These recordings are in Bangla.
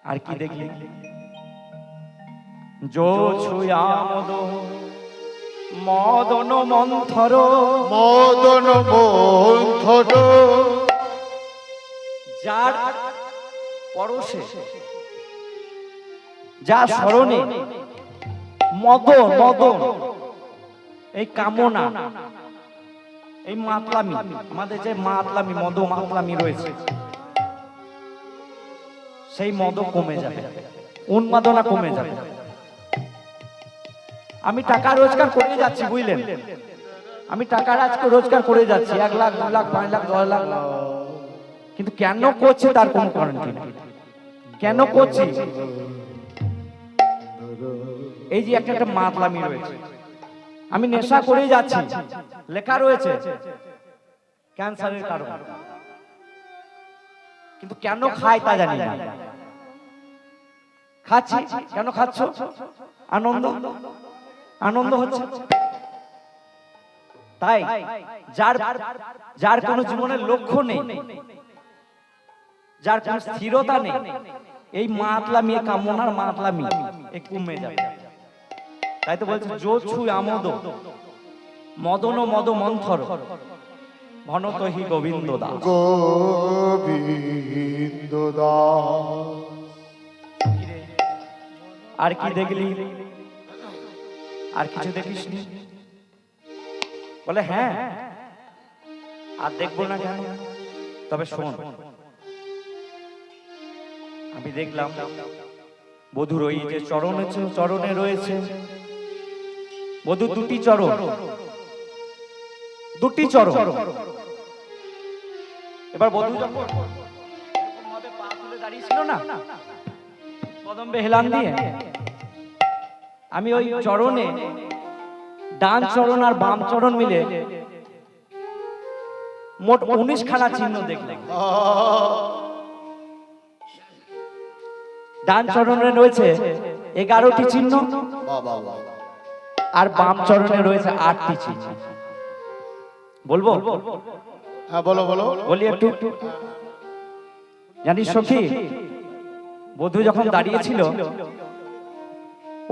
আর কি দেখলি? যো ছুয়া মদ মদন মন্থর, মদন মন্থর, যার পরশে যার স্মরণে মদন মদন এই কামনা, এই মাতলামি, আমাদের যে মাতলামি মদ মাতলামি রয়েছে, সেই মদ কমে যাবে, উন্মাদনা কমে যাবে। আমি টাকা রোজগার করে যাচ্ছি, বুঝলেন? আমি টাকা আজকে রোজগার করে যাচ্ছি, 1 লাখ 2 লাখ 5 লাখ 10 লাখ, কিন্তু কেন করছি তার কোনো গ্যারান্টি নেই। কেন করছি? এই যে একটা মাতলামি রয়েছে, আমি নেশা করে যাচ্ছি, লেখা রয়েছে ক্যান্সারের কারণ, কিন্তু কেন খাই তা জানি না। খাচ্ছি, কেন খাচ্ছ? আনন্দ, আনন্দ হচ্ছে। তাই যার যার কোনো জীবনের লক্ষ্য নেই, যার কোনো স্থিরতা নেই, এই মাতলামি, কামনার মাতলামি এই কমে যাবে। তাই তো বলছে যো ছুঁই আমোদ মদন মদ মন্থর, ভনত হি গোবিন্দ দাস। গোবিন্দ দাস। আর কি দেখলি? আর কিছু দেখিস নি? বলে হ্যাঁ, আর দেখবো না কেন? তবে শোন, আমি দেখলাম বধুর ওই যে চরণে রয়েছে, বধুর দুটি চরণ, দুটি চরণ। এবার বধু যখন ভাবে পা তুলে দাঁড়িয়েছিল না, কদম্বে হেলান দিয়ে, আমি ওই চরণে ডান চরণ আর বাম চরণ মিলে মোট 19 খানা চিহ্ন দেখলাম। ডান চরণে রয়েছে 11টি চিহ্ন, আর বাম চরণে রয়েছে 8টি চিহ্ন। বলবো? হ্যাঁ বলো বলো। বলি একটু। জানিস সখী, বধূ যখন দাঁড়িয়েছিল,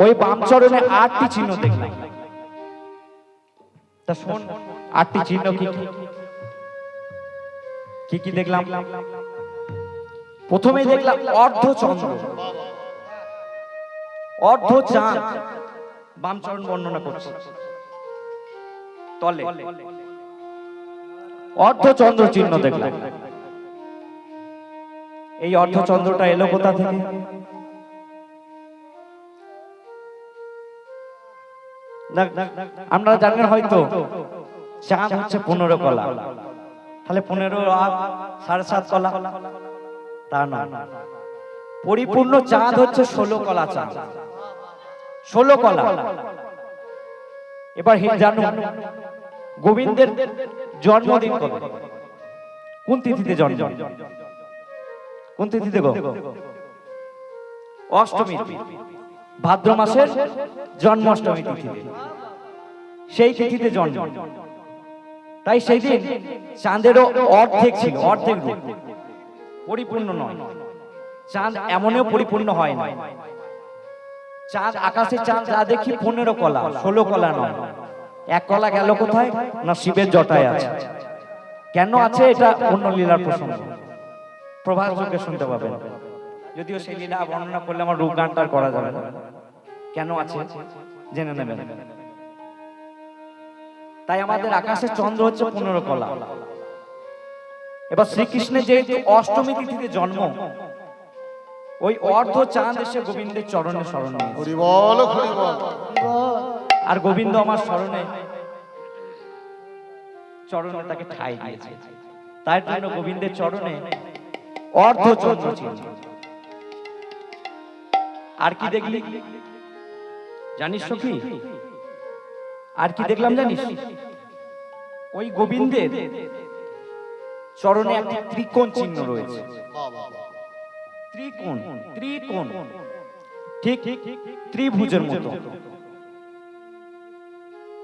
ওই বাম চরণে 8টি চিহ্ন দেখলাম। তা শোন, 8টি চিহ্ন কি কি কি দেখলাম? প্রথমে দেখলাম অর্ধচন্দ্র, অর্ধ চাঁদ, বাম চরণ বর্ণনা করছে, তলে অর্ধচন্দ্র চিহ্ন দেখলাম। এই অর্ধচন্দ্রটা এলো কোথা থেকে? আপনারা জানেন হয়তো চাঁদ হচ্ছে 15 কলা, তাহলে 15 আর 7.5 কলা, তা না, পরিপূর্ণ চাঁদ হচ্ছে 16 কলা চাঁদ, 16 কলা। এবার জানো গোবিন্দের জন্মদিন কবে? কোন তিথিতে জন্ম? কোন তিথিতে গো? অষ্টমী, ভাদ্র মাসের জন্মাষ্টমী তিথিতে, সেই তিথিতে জন্ম। তাই সেই দিন চাঁদেরও অর্ধেক ছিল, অর্ধেক রূপ, পরিপূর্ণ নয়। চাঁদ এমনও পরিপূর্ণ হয় না। চাঁদ, আকাশে চাঁদ যা দেখি 15 কলা, 16 কলা নয়। 1 কলা গেল কোথায়? না শিবের জটায় আছে। কেন আছে এটা অন্য লীলার প্রসঙ্গ, প্রভাস যোগে শুনতে পাবেন। যদিও সেই লীলা বর্ণনা করলে আমার রূপ গানটা করা যাবে না। কেন আছে জেনে নেবেন। তাই আমাদের আকাশের চন্দ্র হচ্ছে 15 কলা। এবার শ্রীকৃষ্ণের যেহেতু অষ্টমী তিথিতে জন্ম, ওই অর্ধ চাঁদ এসে গোবিন্দের চরণে শরণ নিয়েছে। হরি বল, হরি বল। আর গোবিন্দ আমার চরণে তাকে ঠাঁই দিয়েছে। তাই জন্য গোবিন্দের চরণে অর্ধ চন্দ্র চিহ্ন। আর কি দেখলি জানিস সখী? আর কি দেখলাম জানিস? ওই গোবিন্দের চরণে একটি ত্রিকোণ চিহ্ন রয়েছে। ত্রিকোণ, ত্রিকোণ, ঠিক ত্রিভুজের মতো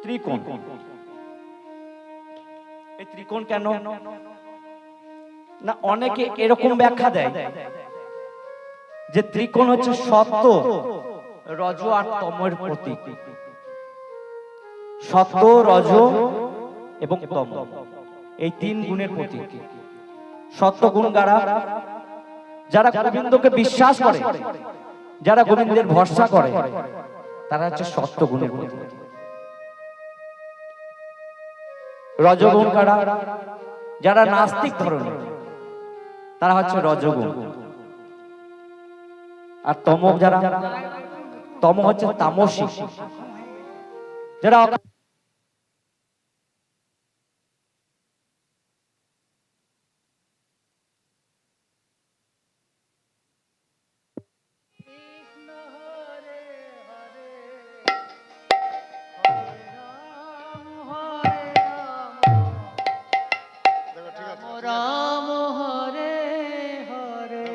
ত্রিকোণ। এই ত্রিকোণ কেন না? অনেকে এরকম ব্যাখ্যা দেয় যে ত্রিকোণ হচ্ছে সত্য, রজ আর তমের প্রতীক। সত্য, রজ এবং তম, এই তিন গুণের প্রতীক। সত্য গুণ গারা, যারা গোবিন্দকে বিশ্বাস করে, যারা গোবিন্দের ভরসা করে, তারা হচ্ছে সত্য গুণের প্রতীক। রজগুণ কারা, যারা নাস্তিক ধরনের, তারা হচ্ছে রজগুণ। আর তমক যারা, তম হচ্ছে তামসিক, যারা দেখো, ঠিক আছে। রাম হরে হরে।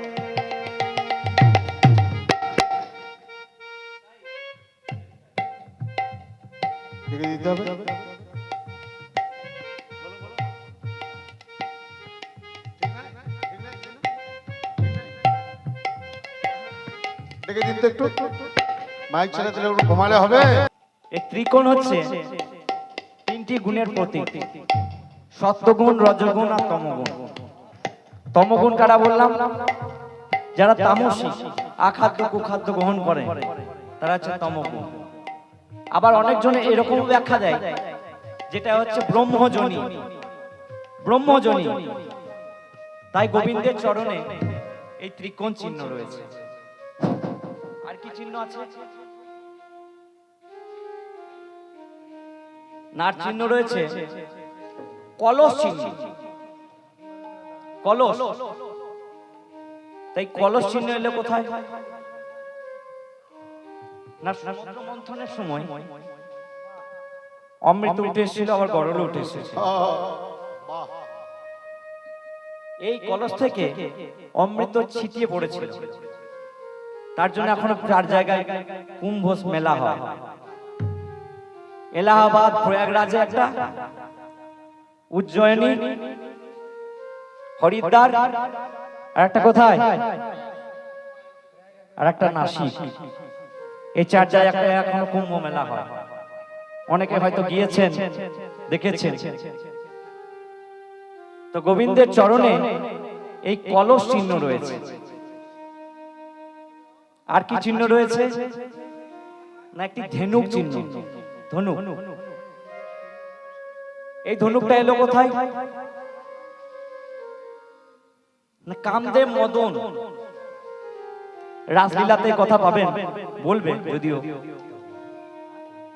লিখে দিতে হবে। লিখে দিন তো একটু, মাইক ছেড়ে দিলে একটু ঘুমালে হবে। এই ত্রিকোণ হচ্ছে তিনটি গুণের প্রতীক, সত্যগুণ, রজগুণ আর তমগুণ। তমগুণ কারা বললাম? যারা তামসিক, আখাদ্য কুখাদ্য গ্রহণ করে, তারা হচ্ছে তমগুণ। আবার অনেকজনে এরকম ব্যাখ্যা দেয়, যেটা হচ্ছে ব্রহ্মজনী, ব্রহ্মজনী। তাই গোবিন্দের চরণে এই ত্রিকোণ চিহ্ন রয়েছে। আর কি চিহ্ন আছে? নার চিহ্ন রয়েছে, কলস চিহ্ন, কলস। তাই কলস চিহ্ন এলো কোথায়? না, সমুদ্র মন্থনের সময় অমৃত উঠে এসেছিল, আবার গরল উঠে এসেছিল। বাহ, এই কলস থেকে অমৃত ছিটিয়ে পড়েছিল। তার জন্য এখনো 4 জায়গায় কুম্ভ মেলা হয়। এলাহাবাদ, প্রয়াগরাজে একটা, উজ্জয়িনী, হরিদ্বার, আর একটা কোথায়? আর একটা নাসিক। এই 4 জায়গায় এখনো কুম্ভ মেলা হয়। অনেকে হয়তো গিয়েছেন, দেখেছেন। তো গোবিন্দের চরণে এই কলস চিহ্ন রয়েছে। আর কি চিহ্ন রয়েছে? না, একটি ধনুক চিহ্ন, ধনুক। এই ধনুকটা এলো কোথায়? না, কামদেব মদন রাসলীলাতে কথা পাবেন, বলবে যদিও।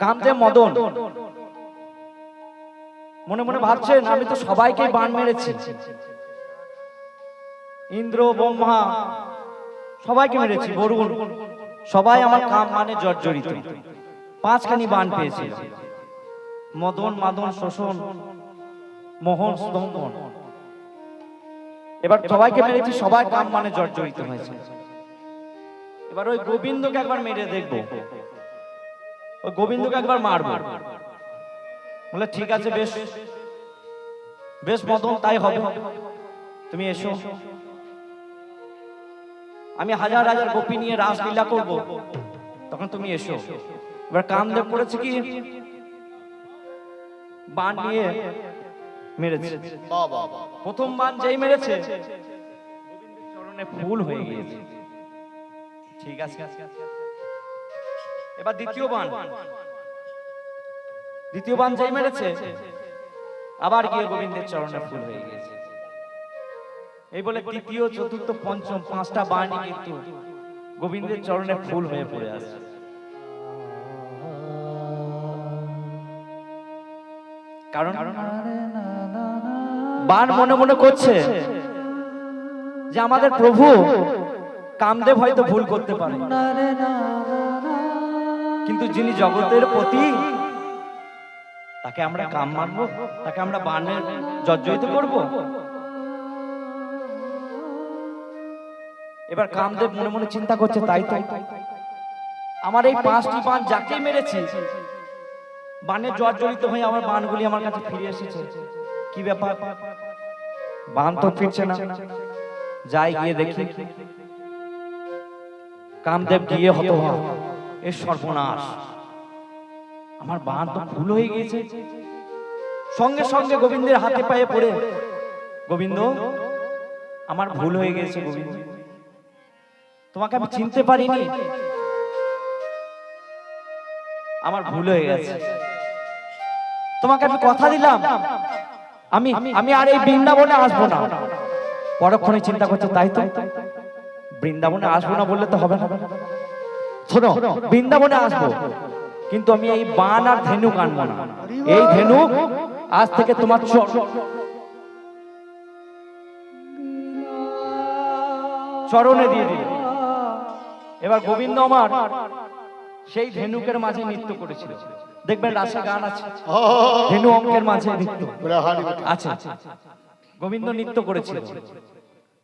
কামদেব মদন মনে মনে ভাবছেন, আমি তো সবাইকে বাণ মেরেছি, ইন্দ্র, ব্রহ্মা, সবাইকে মেরেছি, বরুণ, সবাই আমার কাম মানে জর্জরিত। 5খানি বাণ পেয়েছিল, মদন, মাদন, শোষণ, মোহন, স্তম্ভন। এবার সবাইকে মেরেছি, সবাই কাম মানে জর্জরিত হয়েছে। এবার ওই গোবিন্দকে একবার মেরে দেখবো, ওই গোবিন্দকে একবার মারবো। বলে ঠিক আছে, বেশ বেশ মদন, তাই হবে, তুমি এসো, আমি হাজার হাজার গোপী নিয়ে রাসলীলা করব, তখন তুমি এসো। এবার কামদেব করেছে কি, বাণ নিয়ে মেরেছে। বাহ, বাহ, বাহ। প্রথম বাণ যেই মেরেছে, গোবিন্দের চরণে ফুল হয়ে গিয়েছে। ঠিক আছে, এবার দ্বিতীয় বাণ, দ্বিতীয় বাণ যেই মেরেছে, আবার গিয়ে গোবিন্দের চরণে ফুল হয়ে গিয়েছে। এই বলে তৃতীয়, চতুর্থ, পঞ্চম 5টা বাণই কিন্তু গোবিন্দের চরণে ফুল হয়ে পড়ে আছে। কারণ বাণ মনে মনে করছে যে আমাদের প্রভু কামদেব হয়তো ভুল করতে পারে, কিন্তু যিনি জগতের পতি, তাকে আমরা কাম মানবো, তাকে আমরা বাণে জর্জরিত করব। এবার কামদেব মনে মনে চিন্তা করছে, তাই তো, আমার এই 5টি বাণ যাকে মেরেছি, বাণে জর্জরিত হয়ে আমার বাণগুলি আমার কাছে ফিরে এসেছে। কি ব্যাপার, বাণ তো ফিরছে না, যাই গিয়ে দেখি। কামদেব গিয়ে হতো এর সর্বনাশ, আমার বাঁধ তো ভুল হয়ে গিয়েছে। সঙ্গে সঙ্গে গোবিন্দের হাতে পায়ে পড়ে, গোবিন্দ আমার ভুল হয়ে গেছে, গোবিন্দ তোমাকে আমি চিনতে পারিনি, আমার ভুল হয়ে গেছে। তোমাকে আমি কথা দিলাম আমি আমি আর এই বৃন্দাবনে আসবো না। পরক্ষণে চিন্তা করছে, তাই তো, বৃন্দাবনে আসবো না বললে তো হবে না। শোনো, বৃন্দাবনে আসবো, কিন্তু আমি এই বান আর ধেনুক আনবো না। এই ধেনুক আজ থেকে তোমার চরণে দিয়ে দিল। এবার গোবিন্দ আমার সেই ধেনুকের মাঝে নৃত্য করেছিল। দেখবেন রাসে গান আছে, ধেনু অঙ্কের মাঝে নৃত্য আছে, গোবিন্দ নৃত্য করেছিল।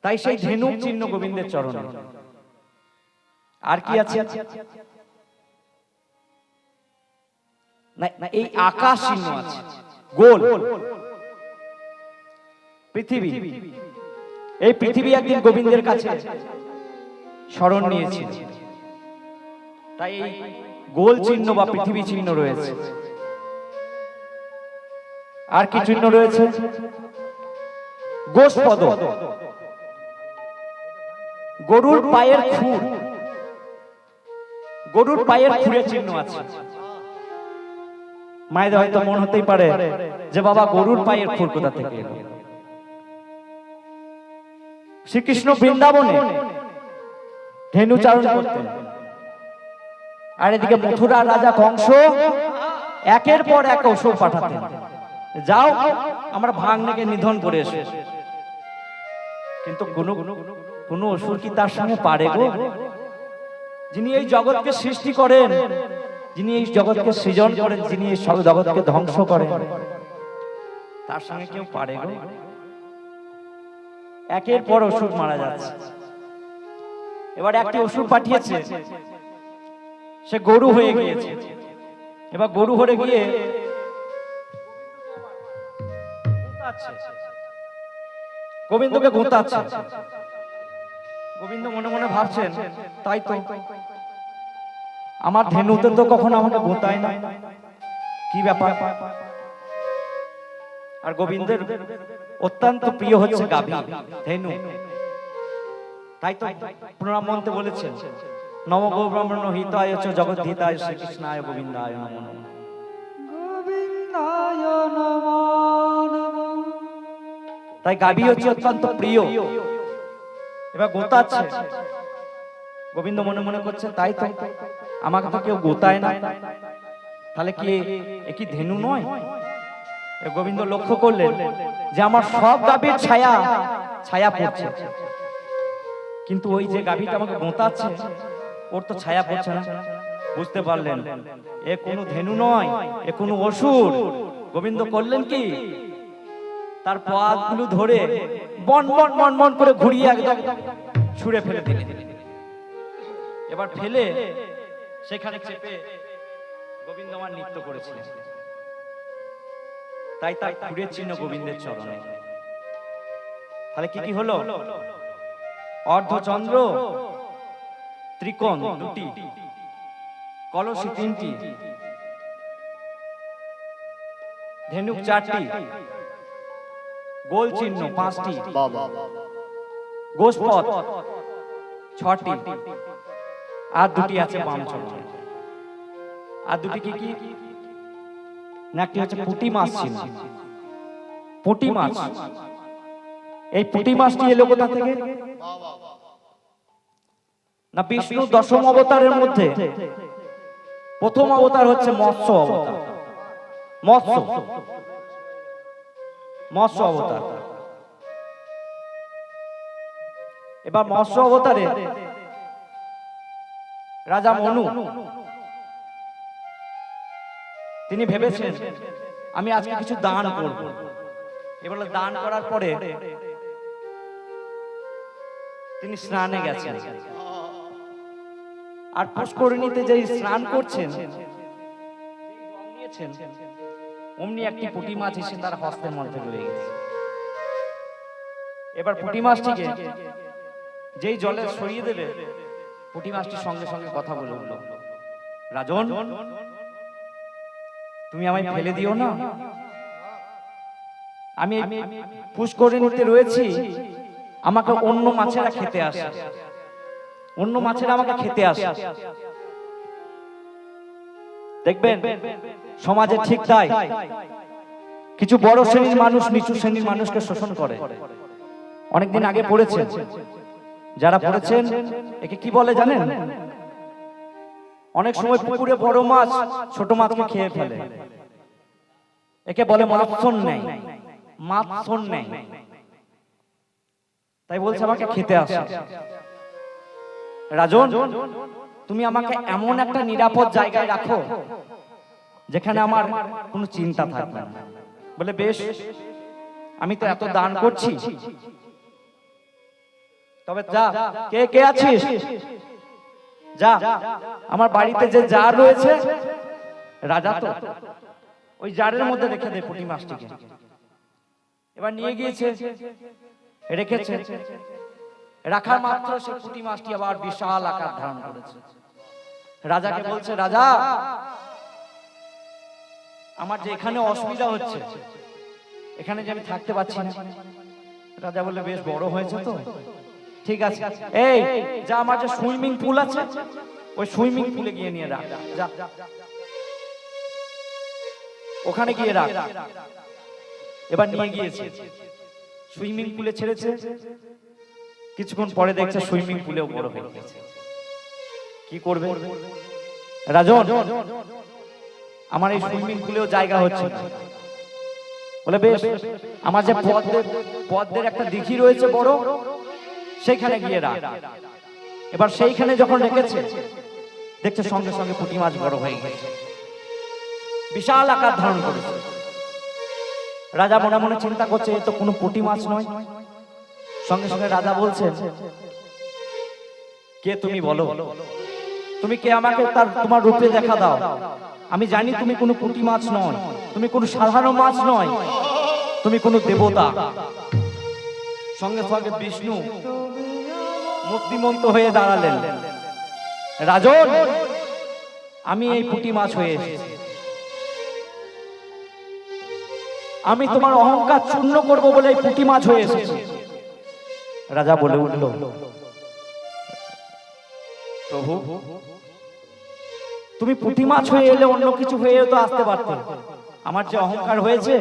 তাই সেই ধেনুক চিহ্ন গোবিন্দের চরণে। আর কি আছে? না, এই আকাশ চিহ্ন আছে, গোল পৃথিবী। এই পৃথিবী একদিন গোবিন্দের কাছে শরণ নিয়েছিল, তাই এই গোল চিহ্ন বা পৃথিবী চিহ্ন রয়েছে। আর কি চিহ্ন রয়েছে? গোষ্পদ, গরুর পায়ের খুর, গরুর পায়ের খুরের চিহ্ন আছে। মায়েদের হয়তো মনে হতেই পারে যে বাবা গরুর পায়ের খুর কোথা থেকে এলো? শ্রীকৃষ্ণ বৃন্দাবনে ধেনু চারণ করতেন, আর এদিকে মথুরা রাজা কংস একের পর এক অসুর পাঠাতেন, যাও আমরা ভাগ্নেকে নিধন করে এসে। কিন্তু কোন অসুর কি তার সঙ্গে পারে গো? যিনি এই জগৎকে সৃষ্টি করেন, যিনি এই জগৎকে সৃজন করেন, যিনি এই জগৎকে ধ্বংস করেন, তার সঙ্গে কেউ পারে গো? একের পর অসুর মারা যাচ্ছে। এবার একটি অসুর পাঠিয়েছে, সে গরু হয়ে গিয়েছে। এবার গরু হয়ে গিয়ে গোবিন্দকে গোঁতাচ্ছে। গোবিন্দ মনে মনে ভাবছেন, তাই তো, আমার ধেনুতে তো কখনো আমাকে গোঁতায় না, কি ব্যাপার? আর গোবিন্দের অত্যন্ত প্রিয় হচ্ছে গাভী, ধেনু। তাই তো প্রণাম মন্ত্রে বলেছেন, নম গো ব্রহ্মণ হিতায় চ জগদ্ধিতায় শ্রীকৃষ্ণায় গোবিন্দায় নমঃ। গোবিন্দায় নমঃ নমঃ। তাই গাভী হচ্ছে অত্যন্ত প্রিয়। এবার গোঁতাচ্ছে, গোবিন্দ মনে মনে করছে, তাই তো, আমাকে তো কেউ গোঁতায় না, তাহলে কি একই ধেনু নয়? গোবিন্দ লক্ষ্য করলেন যে আমার সব গাভীর ছায়া ছায়া পড়ছে, কিন্তু ওই যে গাভীটা আমাকে গোঁতাচ্ছে ওর তো ছায়া পড়ছে না। বুঝতে পারলেন এ কোনো ধেনু নয়, এ কোনো অসুর। গোবিন্দ করলেন কি, তার পাগুলো ধরে বন বন বন বন করে ঘুরিয়ে একদম ছুঁড়ে ফেলে দিলেন। এবার ফেলে সেখানে চেপে গোবিন্দ আমার নৃত্য করেছিলেন। তাই তার খুরের চিহ্ন গোবিন্দের চরণে। তাহলে কি কি হলো? অর্ধচন্দ্র, ত্রিকোণ দুটি, কলসি তিনটি, ধেনুক চারটি, গোল চিহ্ন পাঁচটি, গোষ্পদ ছটি, আর দুটি আছে বাম চরণে। আর দুটি কি কি? না, একটি হচ্ছে পুঁটি মাছ চিহ্ন, পুঁটি মাছ। এই পুঁটি মাছটি এলো কোথা থেকে? না, বিষ্ণু দশম অবতারের মধ্যে প্রথম অবতার হচ্ছে মৎস্য অবতার। মৎস্য অবতার। এবার মৎস্য অবতারে রাজা মনু তিনি ভেবেছেন আমি আজকে কিছু দান করব। এবার দান করার পরে তিনি স্নানে গেছেন, আর পুষ্করিণীতে যে স্নান করছেন অমনি একটি পুঁটি মাছ এসে তার হস্তের মধ্যে রয়ে গেছে। এবার পুঁটি মাছটিকে যেই জলে সরিয়ে দেবে পুঁটি মাছটির সঙ্গে সঙ্গে কথা বলে উঠল, রাজন, তুমি আমায় ফেলে দিও না, আমি পুষ্করিণীতে রয়েছি, আমাকে অন্য মাছেরা খেতে আসে, অন্য মাছেরা আমাকে খেতে আসে। দেখবেন সমাজে ঠিক তাই, কিছু বড় শ্রেণীর মানুষ নিচু শ্রেণীর মানুষকে শোষণ করে। অনেকদিন আগে পড়েছেন, যারা পড়েছেন একে কি বলে জানেন? অনেক সময় পুকুরে বড় মাছ ছোট মাছকে খেয়ে ফেলে, একে বলে মাৎসন নেই, মাৎসন নেই। তাই বলছে আমাকে খেতে আসে। রাজন, তুমি আমাকে এমন একটা নিরাপদ জায়গায় রাখো যেখানে আমার কোনো চিন্তা থাকবে না। বলে বেশ, আমি তো এত দান করছি, তবে যা, কে কে আছিস, যা আমার বাড়িতে যে জার রয়েছে, রাজা তো, ওই জারের মধ্যে রেখে দে পুঁটি মাছটিকে। এবার নিয়ে গিয়েছে, রেখেছে, রাখার মাত্র সে পুঁটি মাছটি আবার বিশাল আকার ধারণ করেছে। রাজাকে বলছে, রাজা, আমার যে এখানে অসুবিধা হচ্ছে, এখানে যে আমি থাকতে পারছি না। রাজা বললে বেশ বড় হয়েছে তো, ঠিক আছে, এই যা আমার যে সুইমিং পুল আছে, ওই সুইমিং পুলে গিয়ে নিয়ে রাখ, যা ওখানে গিয়ে রাখ। এবার নিয়ে গিয়েছে, সুইমিং পুলে ছেড়েছে। কিছুক্ষণ পরে দেখছে সুইমিং পুলেও বড় হয়ে গেছে। কি করবে? রাজন, আমার এই সুইমিং পুলেও জায়গা হচ্ছে না। বলে বেশ, আমার যে পদ্মের একটা দিঘি রয়েছে বড়, সেইখানে গিয়ে রাখ। এবার সেইখানে যখন রেখেছে, দেখছে সঙ্গে সঙ্গে পুঁটি মাছ বড় হয়ে গেছে, বিশাল আকার ধারণ করেছে। রাজা মনে মনে চিন্তা করছে, এ তো কোনো পুঁটি মাছ নয়। সঙ্গে সঙ্গে রাজা বলছেন, কে তুমি বলো, তুমি কে, আমাকে তোমার রূপে দেখা দাও। আমি জানি তুমি কোনো পুঁটি মাছ নয়, তুমি কোনো সাধারণ মাছ নয়, তুমি কোনো দেবতা। সঙ্গে সঙ্গে বিষ্ণু মূর্তিমন্ত হয়ে দাঁড়ালেন। রাজন, আমি এই পুঁটি মাছ হয়ে এসেছি, আমি তোমার অহংকার চূর্ণ করব বলে এই পুঁটি মাছ হয়ে এসেছি। রাজা বলে উঠল, প্রভু, তুমি পুঁটি মাছ হয়ে এলে অন্য কিছু হয়েও তো আসতে পারতে। আমার যে অহংকার হয়েছে,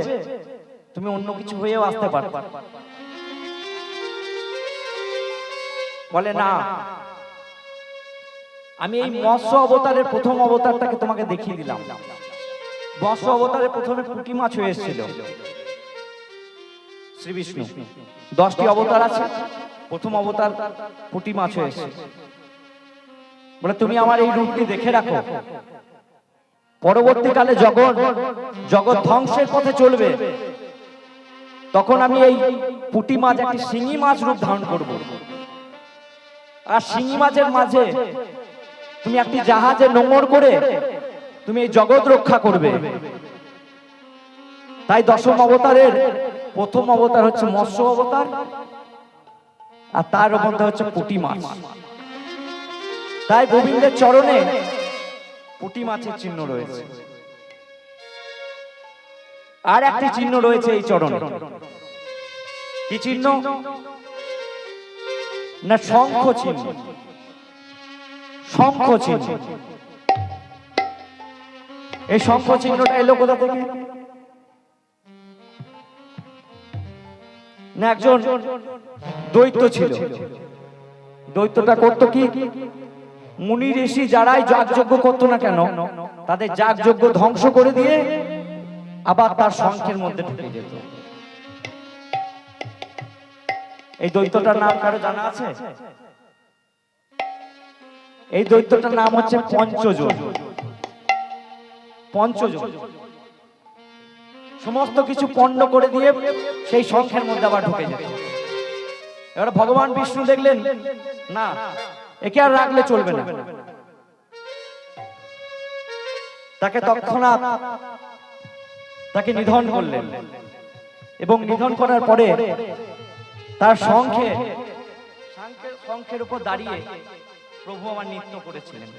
তুমি অন্য কিছু হয়েও আসতে পারতে। বলে না, আমি এই মৎস্য অবতারের প্রথম অবতারটাকে তোমাকে দেখিয়ে দিলাম। মৎস্য অবতারের প্রথমে পুঁটি মাছ হয়ে এসেছিল শ্রী বিষ্ণু। 10টি অবতার আছে, প্রথম অবতার পুঁটি মাছ হয়ে এসেছে। বলে তুমি আমার এই রূপটি দেখে রাখো, পরবর্তীকালে জগৎ ধ্বংসের পথে চলবে, তখন আমি এই পুঁটি মাছ একটি শিঙি মাছ রূপ ধারণ করব। আর শিঙি মাছের মাঝে তুমি একটি জাহাজে নোঙর করে তুমি এই জগৎ রক্ষা করবে। তাই 10ম অবতারের প্রথম অবতার হচ্ছে মৎস্য অবতার, আর তার মধ্যে হচ্ছে পুঁটি মাছ। তাই গোবিন্দের চরণে পুঁটি মাছের চিহ্ন রয়েছে। আর একটি চিহ্ন রয়েছে এই চরণে। কি চিহ্ন? না শঙ্খ চিহ্ন। শঙ্খ চিহ্ন। এই শঙ্খ চিহ্নটা এলো কোথা থেকে? না একজন দৈত্য ছিল। দৈত্যটা করতো কি? মুনি ঋষি যারাই যাগযজ্ঞ করতো না কেন, তাদের যাগযজ্ঞ ধ্বংস করে দিয়ে আবার তার শঙ্খের মধ্যে ঢুকে যেত। এই দৈত্যটার নাম কারো জানা আছে? এই দৈত্যটার নাম হচ্ছে পঞ্চজন। পঞ্চজন সমস্ত কিছু পণ্ড করে দিয়ে সেই শঙ্খের মধ্যে আবার ঢুকে যেত। এবার ভগবান বিষ্ণু দেখলেন, না, একে আর রাখলে চলবে না। তাকে তৎক্ষণাৎ তাকে নিধন করলেন, এবং নিধন করার পরে তার শঙ্খের উপর দাঁড়িয়ে প্রভু আমার নৃত্য করেছিলেন।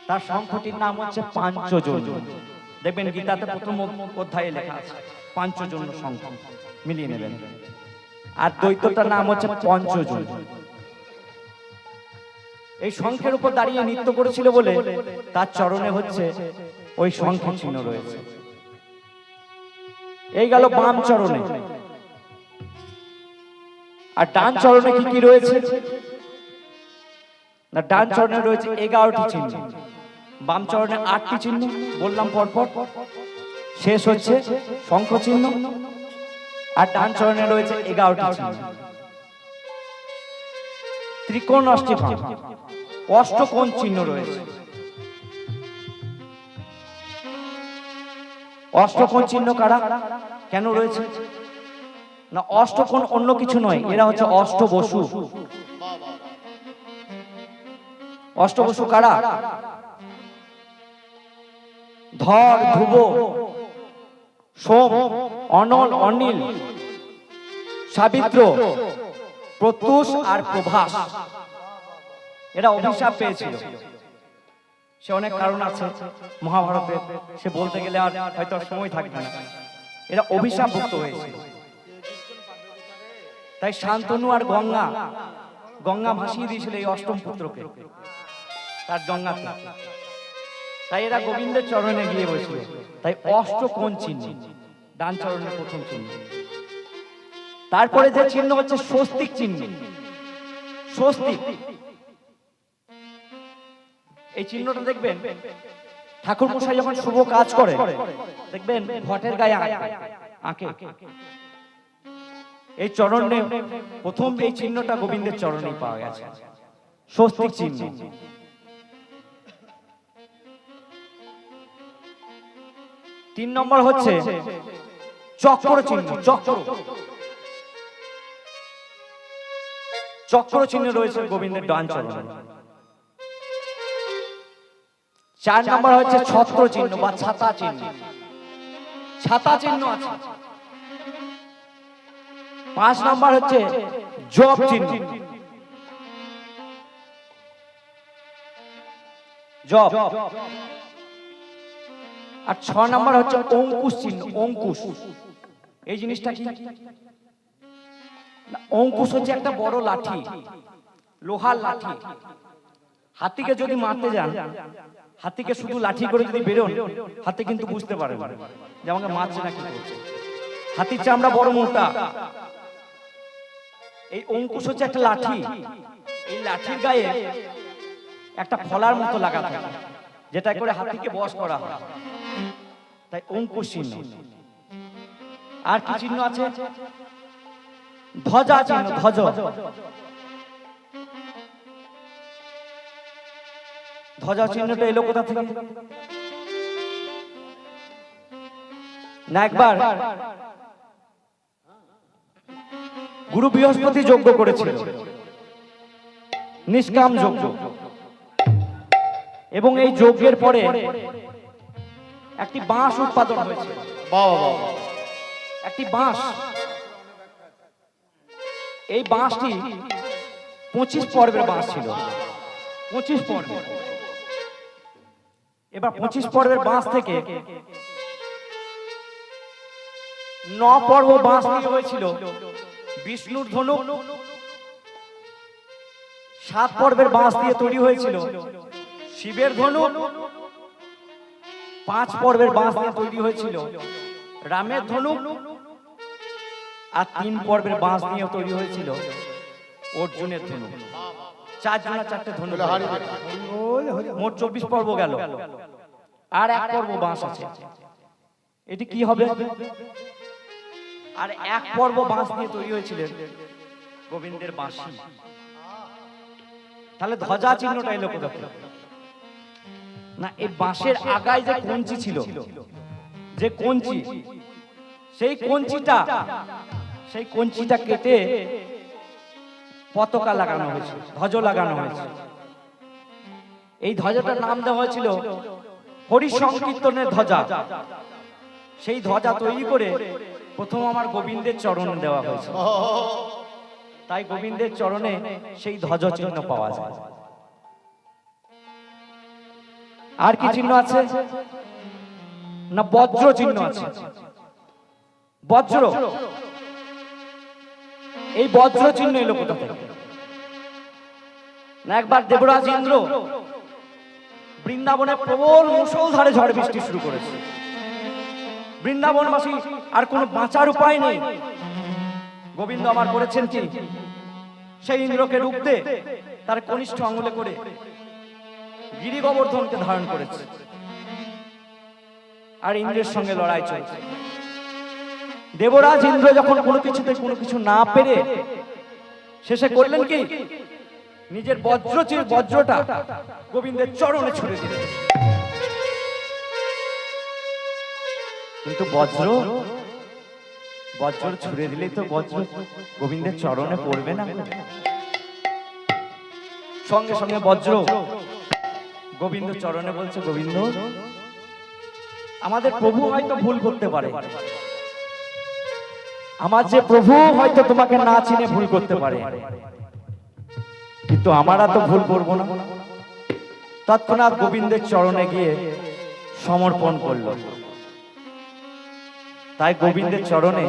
তার শঙ্খটির নাম হচ্ছে পাঞ্চজন্য। দেখবেন গীতাতে প্রথম অধ্যায়ে লেখা আছে পাঞ্চজন্য শঙ্খ, মিলিয়ে নেবেন। আর দৈত্যটার নাম হচ্ছে পঞ্চজন্য। এই শঙ্খের উপর দাঁড়িয়ে নৃত্য করেছিল বলে তার চরণে হচ্ছে ওই শঙ্খের চিহ্ন রয়েছে। এই গেল বাম চরণে। আর ডান চরণে কি কি রয়েছে না, ডান চরণে রয়েছে 11টি চিহ্ন, বাম চরণে 8টি চিহ্ন বললাম পরপর, শেষ হচ্ছে শঙ্খ চিহ্ন। আর ডান চরণে রয়েছে 11টি চিহ্ন। ত্রিকোণ অষ্টিভঙ্গ, অষ্টকোণ চিহ্ন রয়েছে। অষ্টকোণ চিহ্ন কারা, কেন রয়েছে না, অষ্টকোণ অন্য কিছু নয়, এরা হচ্ছে অষ্টবসু। অষ্টবসু কারা, ধর, ধ্রুব, সোম, অনল, অনিল, সাবিত্র, প্রত্যুষ আর প্রভাস। এরা অভিশাপ পেয়েছিল, সে অনেক কারণ আছে মহাভারতে, সে বলতে গেলে আর হয়তো সময় থাকবে না। এরা অভিশাপভুক্ত হয়েছিল, তাই শান্তনু আর গঙ্গা, গঙ্গা ভাসিয়ে দিয়েছিল এই অষ্টম পুত্রকে তার জঙ্গাতে। তাই এরা গোবিন্দের চরণে গিয়ে বসল। তাই অষ্টকোণ চিহ্ন, ডান চরণের প্রথম চিহ্ন। তারপরে যে চিহ্ন হচ্ছে স্বস্তিক চিহ্ন। স্বস্তিক এই চিহ্নটা দেখবেন ঠাকুর মশাই যখন শুভ কাজ করে, দেখবেন ঘটের গায়ে আঁকে। এই চরণে প্রথম এই চিহ্নটা গোবিন্দের চরণেই পাওয়া গেছে, স্বস্তিক চিহ্ন। তিন নম্বর হচ্ছে চক্র চিহ্ন। চক্র চিহ্ন রয়েছে গোবিন্দের ডান চরণে। 4 নম্বর হচ্ছে ছত্র চিহ্ন বা ছাতা চিহ্ন। ছাতা চিহ্ন আছে। 5 নম্বর হচ্ছে জপ চিহ্ন। জপ। আর 6 নম্বর হচ্ছে অঙ্কুশ চিহ্ন। অঙ্কুশ এই জিনিসটা কি, অঙ্কুশ হচ্ছে একটা বড় লাঠি, লোহার লাঠি। হাতিকে যদি মারতে যান, হাতিকে শুধু লাঠি করে যদি বেরোন, হাতি কিন্তু বুঝতে পারে না যে আমাকে মারছে না কি করছে। হাতির চামড়া বড় মোটা। এই অঙ্কুশ হচ্ছে একটা লাঠি। এই লাঠির গায়ে একটা ফলার মতো লাগা থাকে, যেটা করে হাতিকে বশ করা হয়, তাই অঙ্কুশ চিহ্ন। আর কি চিহ্ন আছে, ধ্বজা চিহ্ন। ধ্বজ, ধ্বজা চিহ্নটা এলো কোথা থেকে না, একবার গুরু বৃহস্পতি যজ্ঞ করেছিল, নিষ্কাম যজ্ঞ। এবং এই যজ্ঞের পরে একটি বাঁশ উৎপাদন হয়েছে। একটি বাঁশ, এই বাঁশটি 25 পর্বের বাঁশ ছিল। 25 পর্ব। এবার 25 পর্বের বাঁশ থেকে 9 পর্ব বাঁশ দিয়ে হয়েছিল বিষ্ণুর ধনুক। 7 পর্বের বাঁশ দিয়ে তৈরি হয়েছিল শিবের ধনুক। 5 পর্বের বাঁশ দিয়ে তৈরি হয়েছিল রামের ধনুক। আর 3 পর্বের বাঁশ দিয়ে তৈরি হয়েছিল অর্জুনের ধনুক। 4 জনা 4টে ধনুক, মোট 24 পর্ব গেল। আর 1 পর্ব বাঁশ আছে, এটি কি হবে? আর 1 পর্ব বাঁশ দিয়ে তৈরি হয়েছিল গোবিন্দের বাঁশি। তাহলে ধ্বজা চিহ্নটা এলো কোথা থেকে না, এই বাঁশের আগায় যে কঞ্চি ছিল, যে কঞ্চি, সেই কঞ্চিটা কেটে পতাকা লাগানো হয়েছে, ধ্বজ লাগানো হয়েছে। এই ধ্বজাটার নাম দেওয়া হয়েছিল হরি সংকীর্তনের ধ্বজা। সেই ধ্বজা তৈরি করে প্রথম আমার গোবিন্দের চরণ দেওয়া হয়েছে। তাই গোবিন্দের চরণে সেই ধ্বজ চিহ্ন পাওয়া যায়। আর কি চিহ্ন আছে না, বজ্র চিহ্ন আছে। বজ্র, এই বজ্র চিহ্ন এলো কোথা থেকে না, একবার দেবরাজ ইন্দ্র বৃন্দাবনে প্রবল মুষলধারে ঝড় বৃষ্টি শুরু করেছে। বৃন্দাবনবাসী আর কোনো বাঁচার উপায় নেই। গোবিন্দ আমার করেছেন কি, সেই ইন্দ্রকে রুখতে তার কনিষ্ঠ আঙুলে করে গিরি গোবর্ধনকে ধারণ করেছে, আর ইন্দ্রের সঙ্গে লড়াই চলছে। দেবরাজ ইন্দ্র যখন কোনো কিছুতে কোনো কিছু না পেরে শেষে করলেন কি, নিজের বজ্রটা গোবিন্দের চরণে ছুড়ে দিলেন। কিন্তু বজ্র ছুড়ে দিলেই তো বজ্র গোবিন্দের চরণে পড়বে না। সঙ্গে সঙ্গে বজ্র গোবিন্দ চরণে বলছে, গোবিন্দ আমাদের প্রভু হয়তো ভুল করতে পারে, আমার যে প্রভু হয়তো তোমাকে না চিনে ভুল করতে পারে, কিন্তু আমরা তো ভুল করবো না। তৎক্ষণাৎ গোবিন্দের চরণে গিয়ে সমর্পণ করল। তাই গোবিন্দের চরণে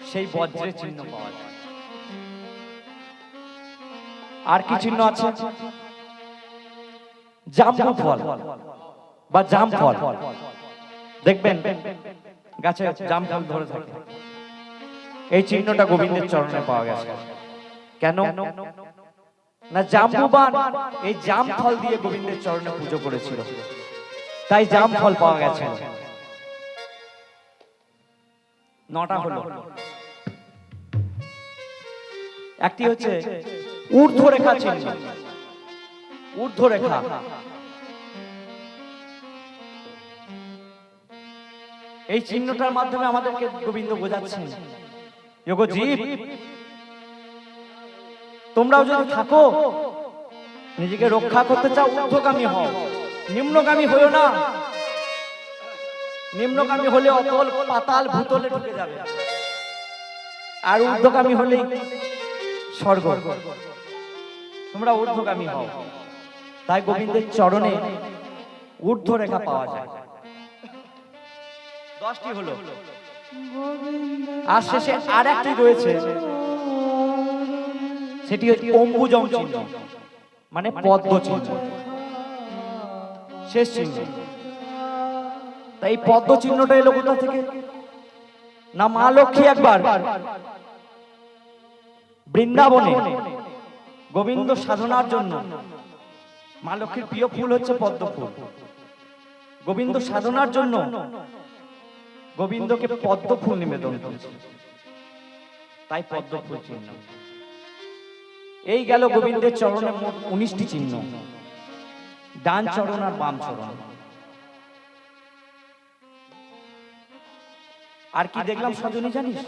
সেই বজ্রের চিহ্ন পাওয়া যায়। আর কি চিহ্ন আছে, জাম্বু ফল বা জাম ফল। দেখবেন গাছে জাম ফল ধরে থাকে, এই চিহ্নটা গোবিন্দের চরণে পাওয়া গেছে। কেন না, জাম্বুবান এই জাম ফল দিয়ে গোবিন্দের চরণে পুজো করেছিল, তাই জাম ফল পাওয়া গেছে। 9টা হলো। একটি হচ্ছে ঊর্ধ্বরেখা চিহ্ন। ঊর্ধ্বরেখা, এই চিহ্নটার মাধ্যমে আমাদেরকে গোবিন্দ বোঝাচ্ছেন, যোগো জীব তোমরাও যদি থাকো, নিজেকে রক্ষা করতে চাও, ঊর্ধ্বগামী হও, নিম্নগামী হইও না। নিম্নগামী হলে অতল পাতাল ভূতলে ঢুকে যাবে, আর ঊর্ধ্বগামী হলেই স্বর্গ। তোমরা ঊর্ধ্বগামী হও। তাই গোবিন্দের চরণে ঊর্ধ্বরেখা পাওয়া যায়। 10টি হলো। আর শেষে আর একটি রয়েছে, সেটি হচ্ছে অম্বুজম চিহ্ন, মানে পদ্ম চিহ্ন, শেষ চিহ্ন। তাই এই পদ্ম চিহ্নটা এলো কোথা থেকে না, মা লক্ষ্মী একবার বৃন্দাবনে গোবিন্দ সাধনার জন্য, মা লক্ষ্মীর প্রিয় ফুল হচ্ছে পদ্ম ফুল, গোবিন্দ সাধনার জন্য গোবিন্দকে পদ্ম ফুল নিবেদন করেছে, তাই পদ্ম ফুল চিহ্ন। এই গেল গোবিন্দের চরণে মোট 19টি চিহ্ন, ডান চরণ আর বাম চরণ। আর কি দেখলাম সজনী জানিস?